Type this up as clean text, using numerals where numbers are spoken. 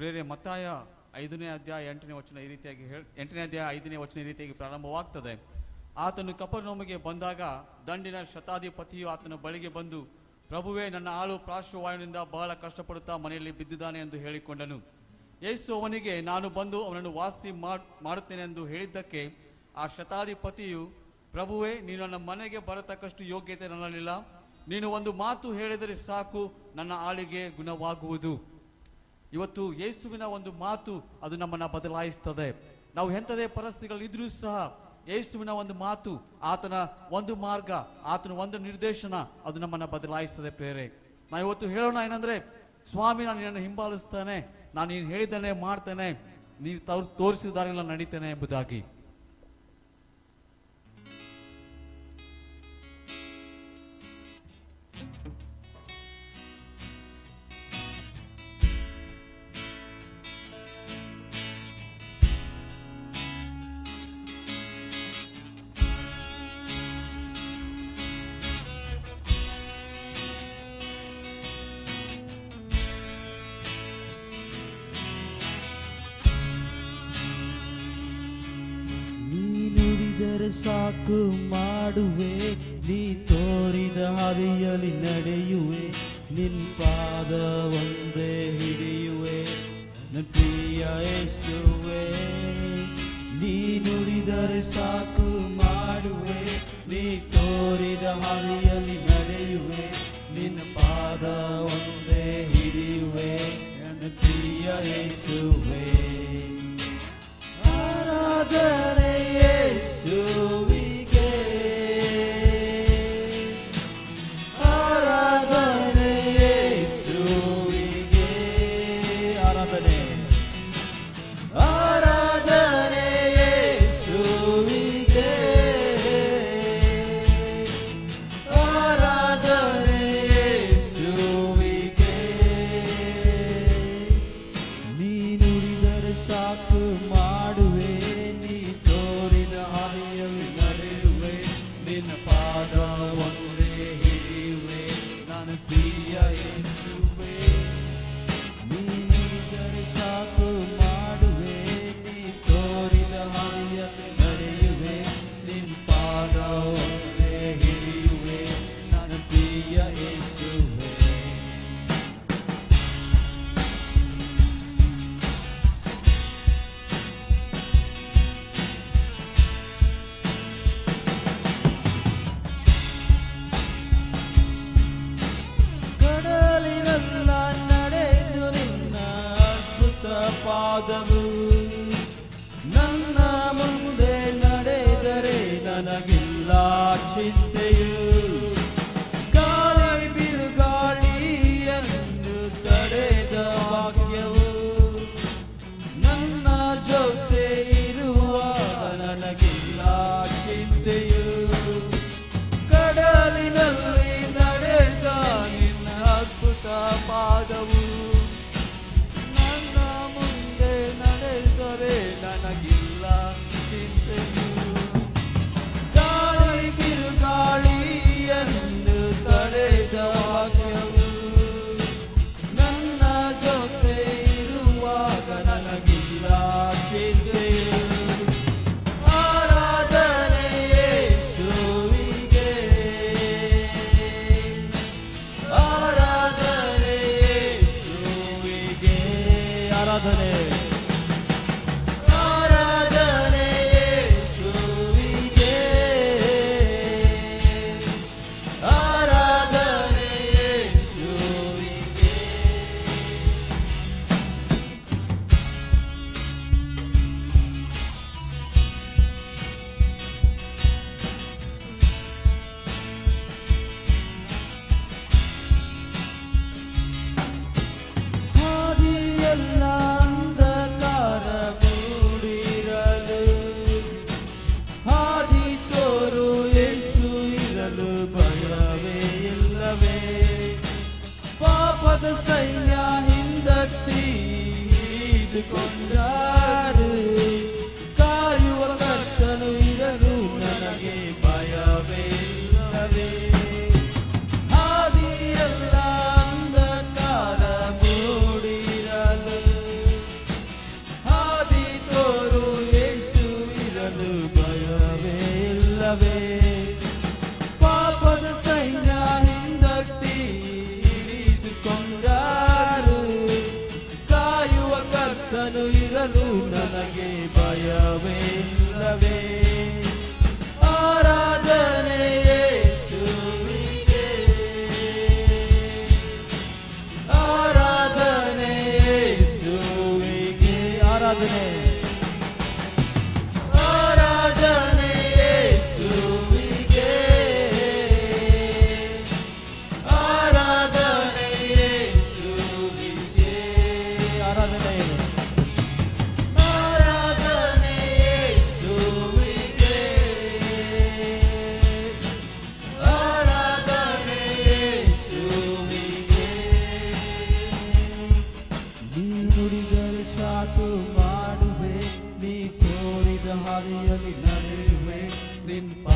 ಪ್ರೇರೆ ಮತ್ತಾಯ 5ನೇ ಅಧ್ಯಾಯ 8ನೇ ವಚನ ಈ ರೀತಿಯಾಗಿ 8ನೇ ಅಧ್ಯಾಯ 5ನೇ ವಚನ ಈ ರೀತಿಯಾಗಿ ಪ್ರಾರಂಭವಾಗ್ತದೆ. ಆತನು ಕಪರ್ನೌಮಿಗೆ ಬಂದಾಗ ದಂಡಿನ ಶತಾಧಿಪತಿಯು ಆತನ ಬಳಿಗೆ ಬಂದು, ಪ್ರಭುವೇ, ನನ್ನ ಆಳು ಪಾರ್ಶ್ವವಾಯುವಿನಿಂದ ಬಹಳ ಕಷ್ಟಪಡುತ್ತಾ ಮನೆಯಲ್ಲಿ ಬಿದ್ದಿದ್ದಾನೆ ಎಂದು ಹೇಳಿಕೊಂಡನು. ಯೇಸು ಅವನಿಗೆ, ನಾನು ಬಂದು ಅವನನ್ನು ವಾಸಿ ಮಾಡುತ್ತೇನೆ ಎಂದು ಹೇಳಿದ್ದಕ್ಕೆ ಆ ಶತಾಧಿಪತಿಯು, ಪ್ರಭುವೇ, ನೀನು ನನ್ನ ಮನೆಗೆ ಬರತಕ್ಕಷ್ಟು ಯೋಗ್ಯತೆ ನನ್ನಲ್ಲಿಲ್ಲ. ನೀನು ಒಂದು ಮಾತು ಹೇಳಿದರೆ ಸಾಕು, ನನ್ನ ಆಳಿಗೆ ಗುಣವಾಗುವುದು. ಇವತ್ತು ಯೇಸುವಿನ ಒಂದು ಮಾತು ಅದು ನಮ್ಮನ್ನು ಬದಲಾಯಿಸ್ತದೆ. ನಾವು ಎಂಥದೇ ಪರಿಸ್ಥಿತಿಗಳಿದ್ರೂ ಸಹ ಯೇಸುವಿನ ಒಂದು ಮಾತು, ಆತನ ಒಂದು ಮಾರ್ಗ, ಆತನ ಒಂದು ನಿರ್ದೇಶನ ಅದು ನಮ್ಮನ್ನು ಬದಲಾಯಿಸ್ತದೆ. ಪ್ರೇರೆ, ನಾವು ಇವತ್ತು ಹೇಳೋಣ ಏನಂದ್ರೆ, ಸ್ವಾಮಿ, ನಾನು ನಿನ್ನನ್ನು ಹಿಂಬಾಲಿಸ್ತೇನೆ, ನಾನು ನೀನು ಹೇಳಿದ್ದನ್ನೇ ಮಾಡ್ತೇನೆ, ನೀನು ತೋರಿಸಿದ ದಾರಿಯಲ್ಲಿ ನಡೀತೇನೆ ಎಂಬುದಾಗಿ. ಸಾಕು ಮಾಡುವೆ, ನೀ ತೋರಿದ ಹಾದಿಯಲ್ಲಿ ನಡೆಯುವೆ, ನಿನ್ ಪಾದ ಒಂದೇ ಹಿಡಿಯುವೆ, ನನ್ನ ಪ್ರಿಯ ಯೇಸುವೆ. ನೀ ನುಡಿದರೆ ಸಾಕು ಮಾಡುವೆ, ನೀ ತೋರಿದ ಹಾದಿಯಲ್ಲಿ ನಡೆಯುವೆ, ನಿನ್ನ ಪಾದ ಒಂದೇ ಹಿಡಿಯುವೆ, ನನ್ನ ಪ್ರಿಯ ಯೇಸುವೆ. ಆರಾಧನೆ ಯೇಸುವಿಗೆ, ಆರಾಧನೆ ಯೇಸುವಿಗೆ, ಆರಾಧನೆ ಆರಾಧನೆ ಯೇಸುವಿಗೆ, ಆರಾಧನೆ ಯೇಸುವಿಗೆ. ನೀ ನುಡಿದರೆ ಸಾಕು ಮಾಡುವೆ, ನೀ ತೋರಿದ ಹಾದಿಯಲ್ಲಿ ನಡೆಯುವೆ, ನಿನ್ನ ಪಾದ ಒಂದೇ ಹಿಡಿಯುವೆ, ನಾನು ಪ್ರಿಯ ಯೇಸುವೆ. ನೀ ನುಡಿದರೆ ಸಾಕು ಮಾಡುವೆ, ನೀ ತೋರಿದ ಹಾದಿಯಲ್ಲಿ ನಡೆಯುವೆ, ನಿನ್ನ ಪಾದ ಒಂದೇ ಹಿಡಿಯುವೆ, ನಾನು ಪ್ರಿಯ ಯೇಸುವೆ. ಕಡಲಿನೆಲ್ಲ ನಡೆದು ನಿನ್ನ ಅದ್ಭುತ ಪಾದವು ನನ್ನ ಮುಂದೆ ನಡೆದರೆ ನನಗಿಲ್ಲ ಚಿಂತೆಯು. ಗಾಳಿ ಬಿರುಗಾಳಿಯನ್ನು ತಡೆದ ವಾಕ್ಯವು ನನ್ನ ಜೊತೆ ಇರುವಾಗ ನನಗಿಲ್ಲ ಚಿಂತೆಯು. ಕಡಲಿನಲ್ಲಿ ನಡೆದ ನಿನ್ನ ಅದ್ಭುತ ಪಾದವು ನನ್ನ ಮುಂದೆ ನಡೆದರೆ ನನಗಿಲ್ಲ ಚಿಂತೆಯು. ಗಾಳಿ ಬಿರುಗಾಳಿಯನ್ನು ತಡೆದ ವಾಕ್ಯವು ನನ್ನ ಜೊತೆ ಇರುವಾಗ ನನಗಿಲ್ಲ ಚಿಂತೆಯು. ಆರಾಧನೆ ಯೇಸುವಿಗೆ, ಆರಾಧನೆ ಯೇಸುವಿಗೆ, ಆರಾಧನೆ ಆರಾಧನೆ ಯೇಸುವಿಗೆ, ಆರಾಧನೆ ಯೇಸುವಿಗೆ. ಹಾದಿಯೆಲ್ಲ ಅಂಧಕಾರ ಮೂಡಿರಲು, ಹಾದಿ ತೋರು ಯೇಸು ಇರಲು ಭಯವೇ ಇಲ್ಲವೇ. ಪಾಪದ ಸೈನ್ಯ ಹಿಂದತ್ತಿ ಹಿಡಿದುಕೊಂಡಾರು, ಕಾಯುವ ಕರ್ತನು ಇರಲು ನನಗೆ ಭಯವೇ ಇಲ್ಲವೇ. ಹಾದಿಯೆಲ್ಲ ಅಂಧಕಾರ ಮೂಡಿರಲು, ಇರಲು ನನಗೆ ಭಯವೇ ಇಲ್ಲವೇ. ಆರಾಧನೆ ಯೇಸುವಿಗೆ, ಆರಾಧನೆ ಯೇಸುವಿಗೆ, ಆರಾಧನೆ ಆರಾಧನೆ ಯೇಸುವಿಗೆ, ಆರಾಧನೆ ಯೇಸುವಿಗೆ, ಆರಾಧನೆ ಆರಾಧನೆ ಯೇಸುವಿಗೆ, ಆರಾಧನೆ ಯೇಸುವಿಗೆ. ನೀ ನುಡಿದರೆ ಸಾಕು ಮಾಡುವೆ, ನೀ ತೋರಿದ ಹಾದಿಯಲ್ಲಿ ನಡೆಯುವೆ, ನಿನ್ನ